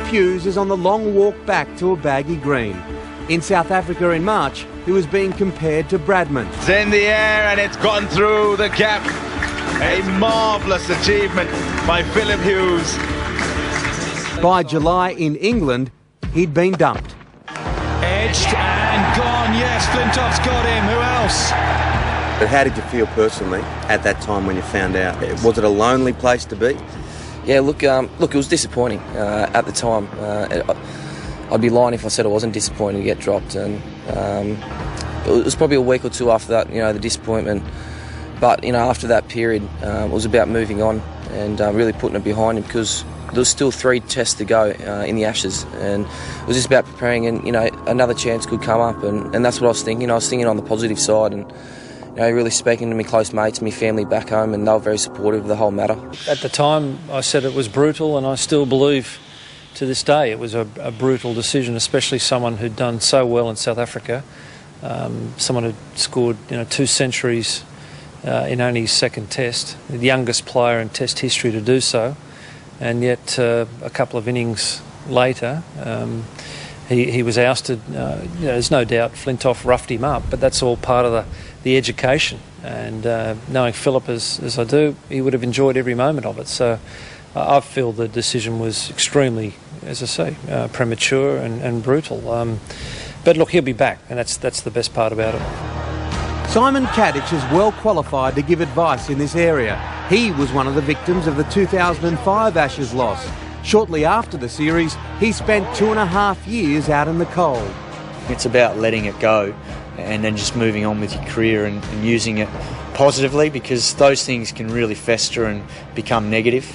Hughes is on the long walk back to a baggy green. In South Africa in March, he was being compared to Bradman. It's in the air and it's gone through the gap. A marvellous achievement by Phillip Hughes. By July in England, he'd been dumped. Edged and gone, yes, Flintoff's got him, who else? But how did you feel personally at that time when you found out? Was it a lonely place to be? Yeah, look, it was disappointing at the time. I'd be lying if I said I wasn't disappointed to get dropped, and it was probably a week or two after that, the disappointment. But after that period, it was about moving on and really putting it behind him, because there was still 3 tests to go in the Ashes, and it was just about preparing, and another chance could come up, and that's what I was thinking. I was thinking on the positive side, and really speaking to my close mates, my family back home, and they were very supportive of the whole matter. At the time, I said it was brutal, and I still believe to this day it was a brutal decision, especially someone who'd done so well in South Africa, someone who'd scored 2 centuries in only his second test, the youngest player in test history to do so, and yet a couple of innings later he was ousted. There's no doubt Flintoff roughed him up, but that's all part of the education, and knowing Phillip as I do, he would have enjoyed every moment of it. So I feel the decision was extremely, as I say, premature and brutal. But look, he'll be back, and that's the best part about it. Simon Kadich is well qualified to give advice in this area. He was one of the victims of the 2005 Ashes loss. Shortly after the series, he spent 2.5 years out in the cold. It's about letting it go and then just moving on with your career and using it positively, because those things can really fester and become negative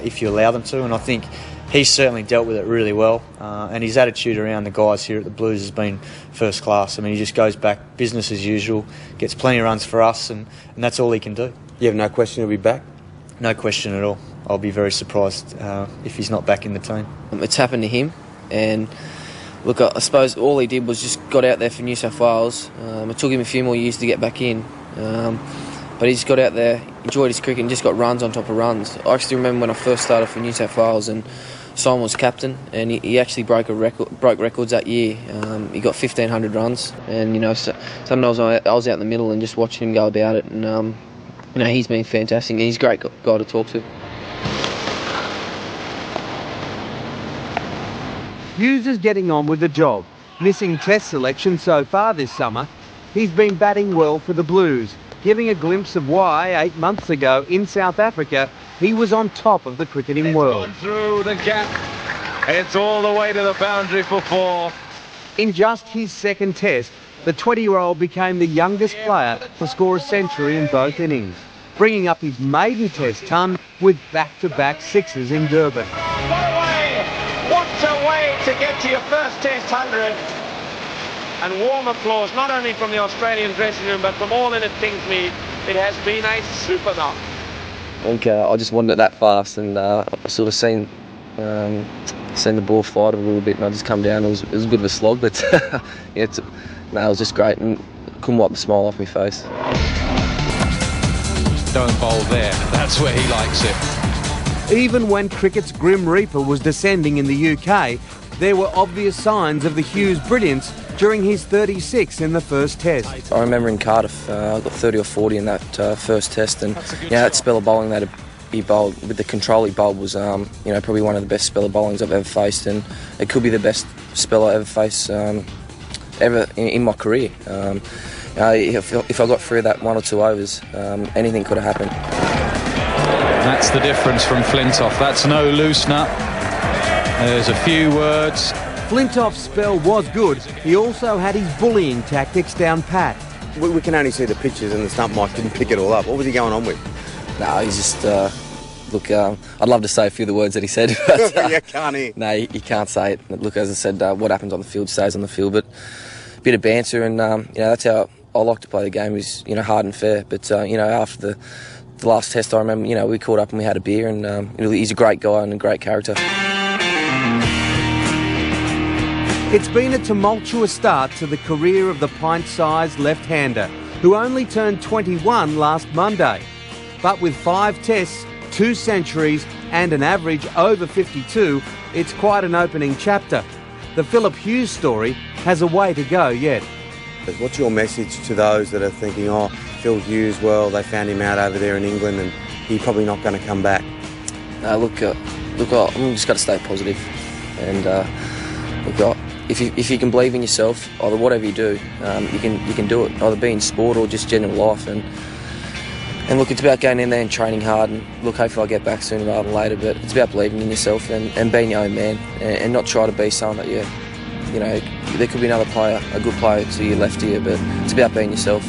if you allow them to, and I think he's certainly dealt with it really well, and his attitude around the guys here at the Blues has been first class. I mean, he just goes back business as usual, gets plenty of runs for us, and that's all he can do. You have no question he'll be back? No question at all. I'll be very surprised if he's not back in the team. It's happened to him, and look, I suppose all he did was just got out there for New South Wales. It took him a few more years to get back in, but he just got out there, enjoyed his cricket, and just got runs on top of runs. I actually remember when I first started for New South Wales, and Simon was captain, and he actually broke records that year. He got 1,500 runs, and sometimes I was out in the middle and just watching him go about it, and he's been fantastic, and he's a great guy to talk to. Hughes is getting on with the job. Missing test selection so far this summer, he's been batting well for the Blues, giving a glimpse of why 8 months ago in South Africa he was on top of the cricketing world. Gone through the gap. It's all the way to the boundary for 4. In just his second test, the 20-year-old became the youngest player to score a century in both innings, bringing up his maiden test ton with back-to-back sixes in Durban. What a way to get to your first test 100. And warm applause, not only from the Australian dressing room, but from all in at Kingsmead. It has been a super knock. I think I just wanted it that fast, and I sort of seen the ball fly a little bit, and I just come down. It was a bit of a slog, but it was just great, and couldn't wipe the smile off my face. Don't bowl there, that's where he likes it. Even when cricket's Grim Reaper was descending in the UK, there were obvious signs of the Hughes brilliance during his 36 in the first test. I remember in Cardiff, I got 30 or 40 in that first test, and that spell of bowling that he bowled with the control he bowled was probably one of the best spell of bowlings I've ever faced, and it could be the best spell I ever faced ever in my career. If I got through that 1 or 2 overs, anything could have happened. That's the difference from Flintoff. That's no loose nut. There's a few words. Flintoff's spell was good. He also had his bullying tactics down pat. We can only see the pictures, and the stump mic didn't pick it all up. What was he going on with? No, he's just... I'd love to say a few of the words that he said. But, you can't hear. No, you can't say it. Look, as I said, what happens on the field stays on the field. But a bit of banter, and that's how I like to play the game, is hard and fair. But after the last test, I remember we caught up and we had a beer, and he's a great guy and a great character. It's been a tumultuous start to the career of the pint-sized left-hander, who only turned 21 last Monday. But with 5 tests, 2 centuries and an average over 52, it's quite an opening chapter. The Phillip Hughes story has a way to go yet. What's your message to those that are thinking, oh, Phil Hughes, well, they found him out over there in England and he's probably not going to come back? Look, I'm just got to stay positive, and if you can believe in yourself, either whatever you do, you can do it. Either be in sport or just general life, and look, it's about going in there and training hard. And look, hopefully I'll get back sooner rather than later. But it's about believing in yourself and being your own man, and not try to be someone that you know. There could be another player, a good player to your left here, but it's about being yourself.